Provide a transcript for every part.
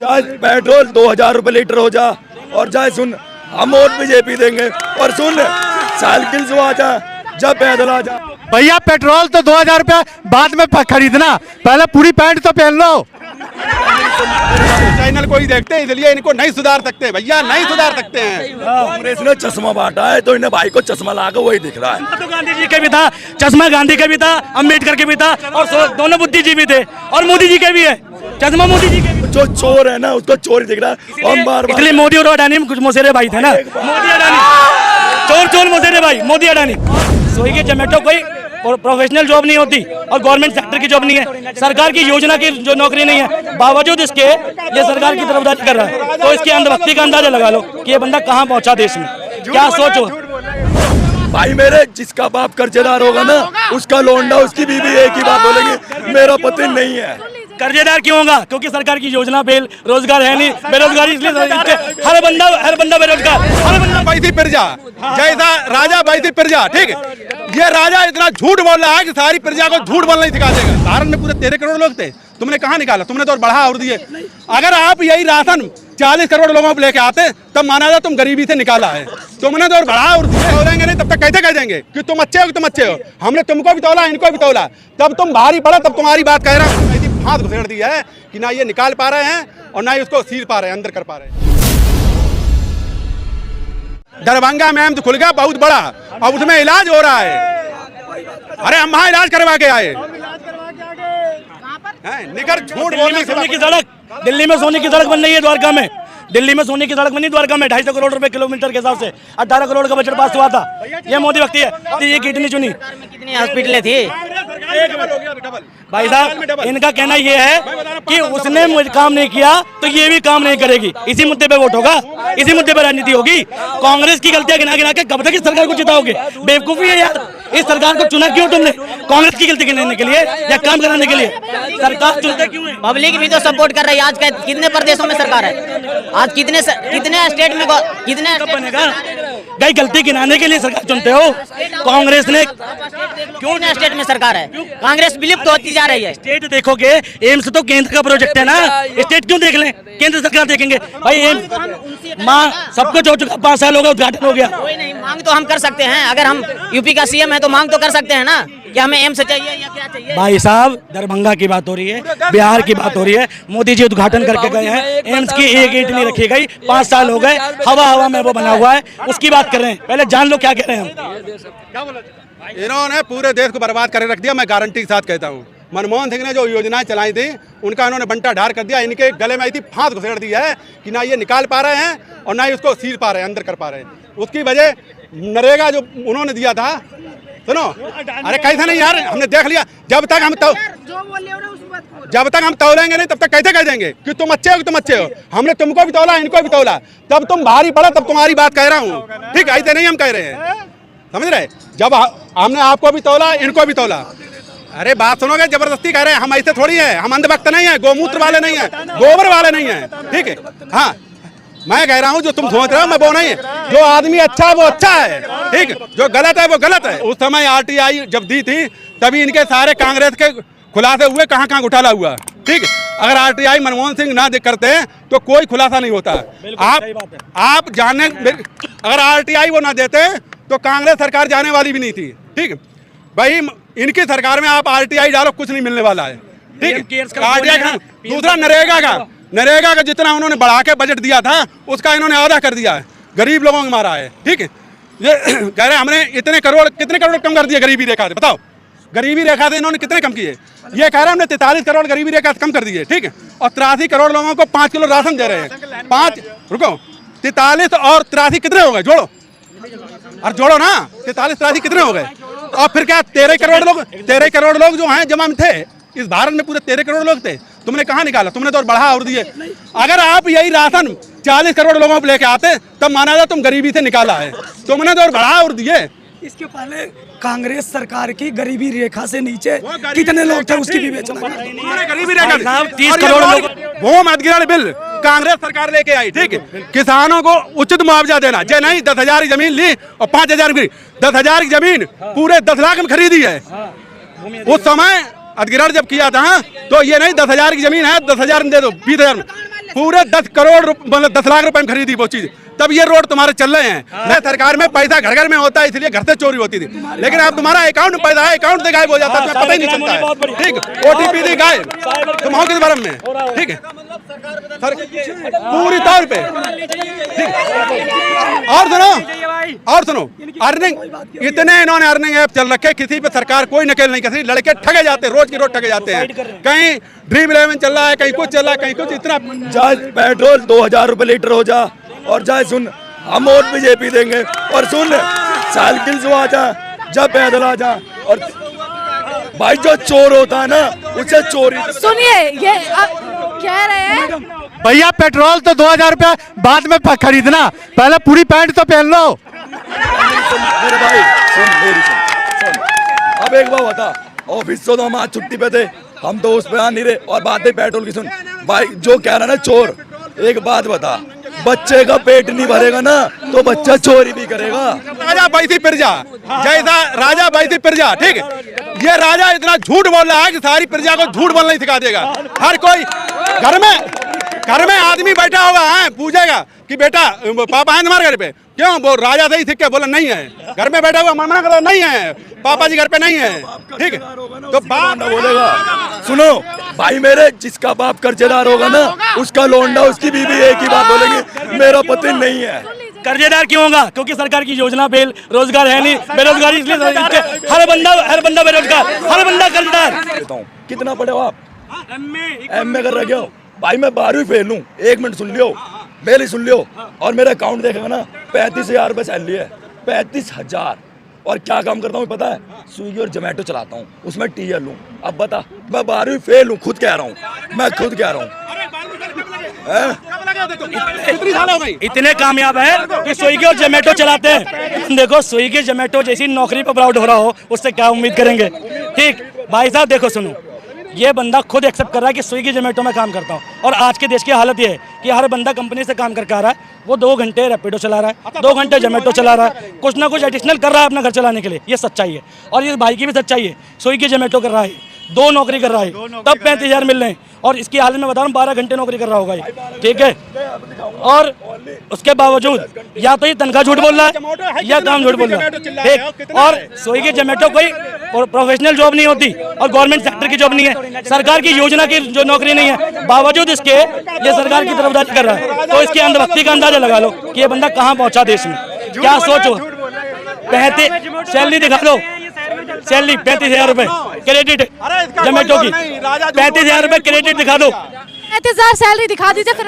चाहे पेट्रोल 2000 रुपए लीटर हो जा और चाहे सुन हम वोट बीजेपी देंगे और सुन साइकिल से आ जा जब पैदल आ जा। भैया पेट्रोल तो 2000 रुपया बाद में खरीदना, पहले पूरी पैंट तो पहन लो। चैनल को ही देखते हैं इसलिए इनको नहीं सुधार सकते भैया, नहीं सुधार सकते हैं। कांग्रेस ने चश्मा बांटा है तो इन्हें भाई को चश्मा लाकर वही दिख रहा है। तो गांधी जी के भी था चश्मा, गांधी का भी था, अम्बेडकर के भी था और दोनों बुद्धिजीवी थे और मोदी जी के भी है चश्मा, मोदी जी के भी। जो चोर है ना उसको चोर दिख रहा है और बार बार इसलिए मोदी और अडानी में कुछ मोसेरे भाई थे ना, मोदी अडानी चोर चोर मोसेरे भाई, मोदी अडानी। स्विगी जोमेटो कोई प्रोफेशनल जॉब नहीं होती और गवर्नमेंट सेक्टर की जॉब नहीं है, सरकार की योजना की जो नौकरी नहीं है, बावजूद इसके ये सरकार की तरफदारी कर रहा है। तो इसकी अंधभक्ति का अंदाजा लगा लो कि ये बंदा कहाँ पहुंचा देश में, क्या सोचो भाई। मेरे जिसका बाप कर्जेदार होगा ना उसका लोंडा उसकी बीवी एक ही बात बोलेंगे, मेरा पति नहीं है। कर्जेदार क्यों होगा? क्योंकि सरकार की योजना फेल, रोजगार है नहीं, बेरोजगारी, इसलिए हर बंदा बेरोजगार, हर बंदा बैसी प्रजा जैसा राजा बैसी प्रजा, ठीक है। ये राजा इतना झूठ बोल रहा है कि सारी प्रजा को झूठ बोलना ही सिखा देगा। भारत में पूरे 13 करोड़ लोग थे, तुमने कहाँ निकाला? तुमने तो और बढ़ा और दिए। अगर आप यही राशन 40 करोड़ लोगों को लेके आते तब माना जाए तुम गरीबी से निकाला है। तुमने तो और बढ़ा और दिए, बोलेंगे नहीं तब तक कैसे कह देंगे कि तुम अच्छे हो कि तुम अच्छे हो। हमने तुमको भी तोला, इनको भी तोला, तब तुम भारी पड़ा, तब तुम्हारी बात कह रहा हूँ। हाथ घुसेड़ दिया है कि ना ये निकाल पा रहे हैं और ना ही उसको सील पा रहे हैं, अंदर कर पा रहे हैं। दरभंगा में एम्स खुल गया बहुत बड़ा, अब उसमें इलाज हो रहा है। अरे हम वहाँ इलाज करवा के आए। निकर झूठ बोलने सोने की सड़क, दिल्ली में सोने की सड़क बन रही है द्वारका में, दिल्ली में सोने की सड़क बनी द्वारका में 250 करोड़ रुपए किलोमीटर के हिसाब से 18 करोड़ का बजट पास हुआ था। ये मोदी भक्ति है। तो ये कितनी चुनी, कितनी हॉस्पिटलें थी भाई साहब? इनका कहना ये है कि उसने काम नहीं किया तो ये भी काम नहीं करेगी। इसी मुद्दे पे वोट होगा, इसी मुद्दे पे राजनीति होगी। कांग्रेस की गलतियां गिना गिना के कब तक इस सरकार को जिताओगे? बेवकूफी है यार, इस सरकार को चुना क्यों तुमने? कांग्रेस की गलती गिनाने के लिए या काम कराने के लिए? सरकार चुनते क्यों है? पब्लिक भी तो सपोर्ट कर रही है। आज कितने प्रदेशों में सरकार है, आज कितने स्टेट में कितने बनेगा? भाई गलती गिनाने के लिए सरकार चुनते हो? कांग्रेस ने क्यों स्टेट में सरकार है? कांग्रेस विलुप्त होती जा रही है। स्टेट देखोगे, एम्स तो केंद्र का प्रोजेक्ट है ना, स्टेट क्यों देख लें? केंद्र सरकार देखेंगे भाई। एम्स सब कुछ हो चुका, 5 साल हो गए, उद्घाटन हो गया। कोई नहीं, मांग तो हम कर सकते हैं। अगर हम यूपी का सीएम है तो मांग तो कर सकते हैं ना कि हमें एम्स चाहिए या क्या चाहिए। भाई साहब दरभंगा की बात हो रही है, बिहार की बात हो रही है, मोदी जी उद्घाटन करके गए हैं, एम्स की एक ईंट नहीं रखी गई, 5 साल हो गए, हवा में वो बना हुआ है, उसकी बात कर रहे हैं। पहले जान लो क्या कह रहे हैं हम। इन्होंने पूरे देश को बर्बाद करके रख दिया। मैं गारंटी के साथ कहता हूँ, मनमोहन सिंह ने जो योजनाएं चलाई थी उनका इन्होंने बंटा ढार कर दिया। इनके गले में आई थी फांस घुसेड़ दी है कि ना ये निकाल पा रहे हैं और ना ही उसको सील पा रहे हैं, अंदर कर पा रहे हैं। उसकी वजह नरेगा जो उन्होंने दिया था, सुनो, अरे कैसे नहीं यार, हमने देख लिया। जब तक हम तोलेंगे नहीं तब तक कैसे कह देंगे कि तुम अच्छे हो कि तुम अच्छे हो। हमने तुमको भी तोला, इनको भी तोला, तब तुम भारी पड़ा, तब तुम्हारी बात कह रहा हूँ। ठीक, ऐसे नहीं हम कह रहे हैं, समझ रहे? जब हमने आपको भी तोला, इनको भी तोला। अरे बात सुनोगे, जबरदस्ती कह रहे हैं। हम ऐसे थोड़ी है, हम अंधभक्त नहीं है, गोमूत्र वाले नहीं है, गोबर वाले नहीं है। ठीक है, हाँ मैं कह रहा हूँ जो तुम सोच रहे हो मैं वो नहीं है। जो आदमी अच्छा है वो अच्छा है, ठीक, जो गलत है वो गलत है। उस समय RTI जब दी थी तभी इनके सारे कांग्रेस के खुलासे हुए, कहाँ कहाँ घोटाला हुआ। ठीक, अगर RTI मनमोहन सिंह ना करते हैं तो कोई खुलासा नहीं होता। आप जाने, अगर RTI वो ना देते तो कांग्रेस सरकार जाने वाली भी नहीं थी। ठीक भाई, इनकी सरकार में आप RTI डालो, कुछ नहीं मिलने वाला है। ठीक, दूसरा नरेगा का जितना उन्होंने बढ़ा के बजट दिया था उसका इन्होंने आधा कर दिया है, गरीब लोगों को मारा है। ठीक है, ये कह रहे हमने कितने करोड़ कम कर दिए गरीबी रेखा से। बताओ, गरीबी रेखा से इन्होंने कितने कम किए? ये कह रहे हैं हमने 43 करोड़ गरीबी रेखा से कम कर दिए। ठीक है, और 83 करोड़ लोगों को 5 किलो राशन दे रहे हैं। 43 और 83 कितने हो गए? जोड़ो, और जोड़ो ना, 43 कितने हो गए? और फिर क्या 13 करोड़ लोग जो हैं जमा में थे। इस भारत में पूरे 13 करोड़ लोग थे, तुमने कहाँ निकाला? तुमने तो और बढ़ा और दिए। अगर आप यही राशन 40 करोड़ लोगों को लेके आते तब माना जाए तुम गरीबी से निकाला है। तुमने तो और बढ़ा और दिए। इसके पहले कांग्रेस सरकार की गरीबी रेखा से नीचे कितने लोग थे उसकी विवेचना गरीबी रेखा 30 करोड़ लोग। भूमि अधिग्रहण बिल कांग्रेस सरकार लेके आई। ठीक है, किसानों को उचित मुआवजा देना, जो नहीं 10,000 की जमीन ली और 5,000 की, 10,000 की जमीन पूरे 10 लाख में खरीदी है। उस समय अधिग्रहण जब किया था तो ये नहीं 10,000 की जमीन है 10,000 में दे दो, 20,000 में। पूरे 10 करोड़ मतलब 10 लाख रुपए में खरीदी वो चीज, तब ये रोड तुम्हारे चल रहे हैं। मैं सरकार में पैसा घर घर में होता है, इसलिए घर से चोरी होती थी, लेकिन अब तुम्हारा अकाउंट में पैसा है, अकाउंट से गायब हो जाता है, तुम्हें पता ही नहीं चलता है। ठीक, OTP दी गायब, तुम हो किस भरम में? ठीक है सर, पूरी तौर पे। और सुनो अर्निंग, इतने इन्होंने अर्निंग ऐप चल रखे, किसी पे सरकार कोई नकेल नहीं कर, लड़के ठगे जाते हैं, रोज की रोज ठगे जाते हैं। कहीं ड्रीम 11 चल रहा है, कहीं कुछ चल रहा है, कहीं कुछ। इतना चाहे पेट्रोल 2000 रुपए लीटर हो जा, और चाहे सुन हम वोट बीजेपी देंगे, और सुन साइकिल से आ जा, जब पैदल आ जा। और भाई जो चोर होता है ना, उसे चोरी। सुनिए ये कह रहे हैं भैया पेट्रोल तो 2000 रुपया बाद में खरीदना, पहले पूरी पैंट तो पहन लो। मेरे भाई सुन, मेरी सुन। अब एक बात बता, ऑफिस से तो हम आज छुट्टी पे थे, हम तो उस पे आ नहीं रहे, और बात है पेट्रोल की। सुन भाई जो कह रहा ना चोर, एक बात बता, बच्चे का पेट नहीं भरेगा ना तो बच्चा चोरी भी करेगा। राजा बैसी प्रजा, जैसा राजा बैसी प्रजा। ठीक है, ये राजा इतना झूठ बोल रहा है कि सारी प्रजा को झूठ बोलना ही सिखा देगा। हर कोई घर में आदमी बैठा होगा है, पूछेगा कि बेटा पापा है तुम्हारे घर पे, क्यों? वो राजा से ही सीख के बोला नहीं है, घर में बैठा हुआ मना कर नहीं है, पापा जी घर पे नहीं है। ठीक है, तो बाप बोलेगा। सुनो भाई मेरे, जिसका बाप कर्जेदार होगा ना, उसका लोंडा उसकी बीवी एक ही बात बोलेगी, मेरा पति नहीं है। कर्जेदार क्यों होगा? क्योंकि सरकार की योजना पे रोजगार है नहीं, बेरोजगारी, इसलिए हर बंदा बेरोजगार, हर बंदा कर्जदार। कितना पढ़े हो आप? MA कर रखे हो भाई, मैं 12वीं फेल हूँ। 1 मिनट सुन लियो, मेरी सुन लियो, और मेरा अकाउंट देखेगा ना, 35,000 रुपये सैलरी है, 35,000। और क्या काम करता हूँ पता है? स्विगी और जोमेटो चलाता हूँ, उसमें टीएल हूँ। अब बता, मैं 12वीं फेल हूँ, खुद कह रहा हूँ, मैं खुद कह रहा हूँ। इतने कामयाब है कि स्विगी और जोमेटो चलाते हैं। देखो स्विगी जोमेटो जैसी नौकरी पर प्राउड हो रहा हो, उससे क्या उम्मीद करेंगे? ठीक भाई साहब देखो सुनो, ये बंदा खुद एक्सेप्ट कर रहा है कि स्विगी जोमेटो में काम करता हूँ, और आज के देश की हालत ये है कि हर बंदा कंपनी से काम करके आ रहा है, वो 2 घंटे रैपिडो चला रहा है, 2 घंटे जोमेटो चला रहा है, कुछ ना कुछ एडिशनल कर रहा है अपना घर चलाने के लिए। ये सच्चाई है, और ये भाई की भी सच्चाई है। स्विगी जोमेटो कर रहा है, 2 नौकरी कर रहा है, तब 35,000 मिल रहे हैं, और इसकी हालत में बता रहा हूँ 12 घंटे नौकरी कर रहा होगा ये। ठीक है, और उसके बावजूद या तो ये तनख्वाह झूठ बोल रहा है या काम झूठ बोल रहा है। ठीक, और स्विगी जोमेटो कोई प्रोफेशनल जॉब नहीं होती, और गवर्नमेंट सेक्टर की जॉब नहीं है, सरकार की योजना की जो नौकरी नहीं है, बावजूद इसके ये सरकार की तरफदारी कर रहा है। तो इसकी अंधभक्ति का अंदाजा लगा लो कि ये बंदा कहाँ पहुंचा देश में, क्या सोचो। 35 सैलरी दिखा दो, सैलरी 35,000 रुपए क्रेडिट जोमेटो की, 35,000 रुपए क्रेडिट दिखा दो। 35,000 सैलरी दिखा दीजिए फिर।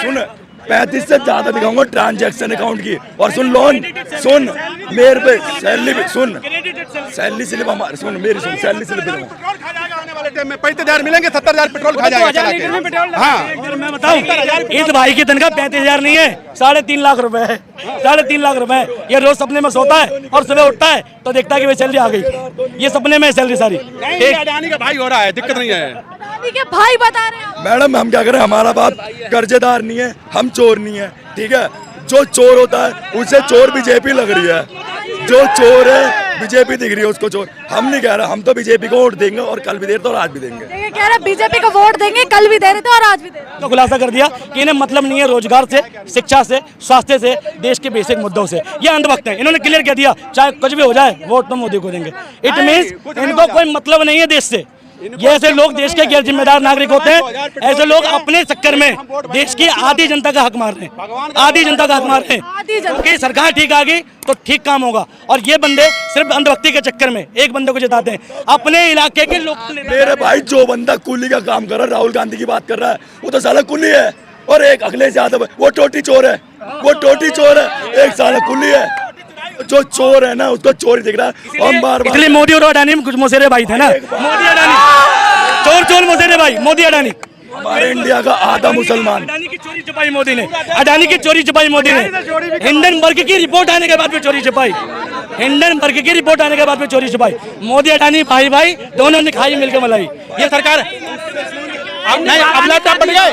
सुन 35 से ज्यादा दिखाऊंगा ट्रांजैक्शन अकाउंट की, और सुन लोन, सुन मेरे पे सैलरी भी, सुन सैलरी स्लिप हमारी, सुन मेरी सुन सैलरी स्लिप दूंगा। 35,000 मिलेंगे, 70,000 पेट्रोल खा जाएगा चला के। हाँ मैं बताऊं, इस भाई की तनख्वाह 35,000 नहीं है, 3.5 लाख रुपए है, 3.5 लाख रुपए है। ये रोज सपने में सोता है और सुबह उठता है तो देखता है कि वे सैलरी आ गई, ये सपने में सैलरी सारी। अडानी का भाई हो रहा है, दिक्कत नहीं है। अडानी के भाई बता रहे हैं मैडम, हम क्या करें, हमारा बाप कर्जेदार नहीं है, हम चोर नहीं है। ठीक है, जो चोर होता है उसे चोर बीजेपी लग रही है, जो चोर है बीजेपी दिख रही है उसको चोर। हम नहीं कह रहे, हम तो बीजेपी को वोट देंगे, और कल भी दे रहे थे और आज भी देंगे। ये कह रहे बीजेपी को वोट देंगे, कल भी दे रहे थे और आज भी दे रहे थे। तो खुलासा कर दिया कि इन्हें मतलब नहीं है रोजगार से, शिक्षा से, स्वास्थ्य से, देश के बेसिक मुद्दों से। ये अंधभक्त है, इन्होंने क्लियर कह दिया चाहे कुछ भी हो जाए वोट तो मोदी को देंगे। इट मीन्स इनको कोई मतलब नहीं है देश से। ये ऐसे लोग देश के गैर जिम्मेदार नागरिक होते हैं, ऐसे लोग अपने चक्कर में देश की आधी जनता का हक मार रहे हैं, आधी जनता का हक मार रहे हैं। क्योंकि सरकार ठीक आ गई तो ठीक काम होगा, और ये बंदे सिर्फ अंधभक्ति के चक्कर में एक बंदे को जिताते हैं, अपने इलाके के लोग। मेरे भाई जो बंदा कुली का काम कर रहा है, राहुल गांधी की बात कर रहा है, वो तो साला कुली है, और एक अखिलेश यादव वो टोटी चोर है, वो टोटी चोर है, एक साला कुली है। जो चोर है ना उसको चोर दिख रहा है। हम बार-बार इसलिए मोदी और अडानी में कुछ मोसेरे भाई थे ना, मोदी अडानी चोर चोर मोसेरे भाई, मोदी अडानी। हमारे इंडिया का आधा मुसलमान। अडानी की चोरी छुपाई मोदी ने, अडानी की चोरी छुपाई मोदी ने। हिंडनबर्ग की रिपोर्ट आने के बाद में चोरी छुपाई, हिंडनबर्ग की रिपोर्ट आने के बाद में चोरी छुपाई। मोदी अडानी भाई भाई दोनों ने खाई मिलकर मलाई। ये सरकार नहीं अब लैपटॉप बन गए।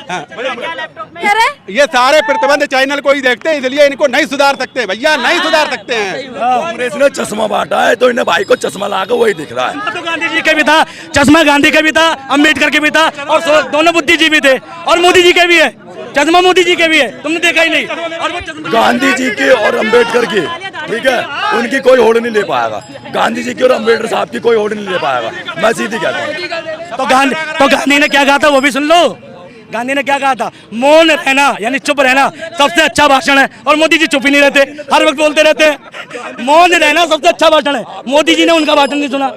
कह रहे ये सारे प्रतिबंध चैनल को ही देखते हैं, इसलिए इनको नहीं सुधार सकते भैया, नहीं सुधार सकते हैं। कांग्रेस ने चश्मा बांटा है तो इन्हें भाई को चश्मा लाकर वही दिख रहा है। तो गांधी जी के भी था, चश्मा गांधी का भी था, अम्बेडकर के भी था, और दोनों बुद्धिजीवी थे, और मोदी जी के भी है, चश्मा मोदी जी के भी है, तुमने देखा ही नहीं। और वो चश्मा गांधी जी की और अम्बेडकर की, ठीक है, उनकी कोई होड़ नहीं ले पाएगा। गांधी जी की और अम्बेडकर साहब की कोई होड़ नहीं ले पाएगा, मैं सीधी कहता हूँ। तो गांधी ने क्या कहा था वो भी सुन लो। गांधी ने क्या कहा था, मौन रहना यानी चुप रहना सबसे अच्छा भाषण है, और मोदी जी चुप ही नहीं रहते, हर वक्त बोलते रहते हैं। मौन रहना सबसे अच्छा भाषण है, मोदी जी ने उनका भाषण नहीं सुना।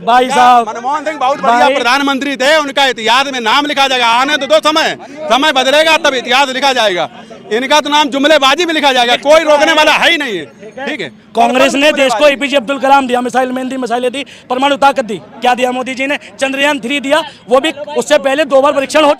भाई साहब मनमोहन सिंह बहुत बढ़िया प्रधानमंत्री थे, उनका इतिहास में नाम लिखा जाएगा। आने तो दो समय बदलेगा तब इतिहास लिखा जाएगा। इनका तो नाम जुमलेबाजी में लिखा जाएगा, कोई रोकने वाला है ही नहीं है। ठीक है, कांग्रेस ने देश को एपीजे अब्दुल कलाम दिया, मिसाइल मैन दी, मिसाइलें दी, परमाणु ताकत दी। क्या दिया मोदी जी ने? चंद्रयान 3 दिया, वो भी उससे पहले 2 बार परीक्षण हो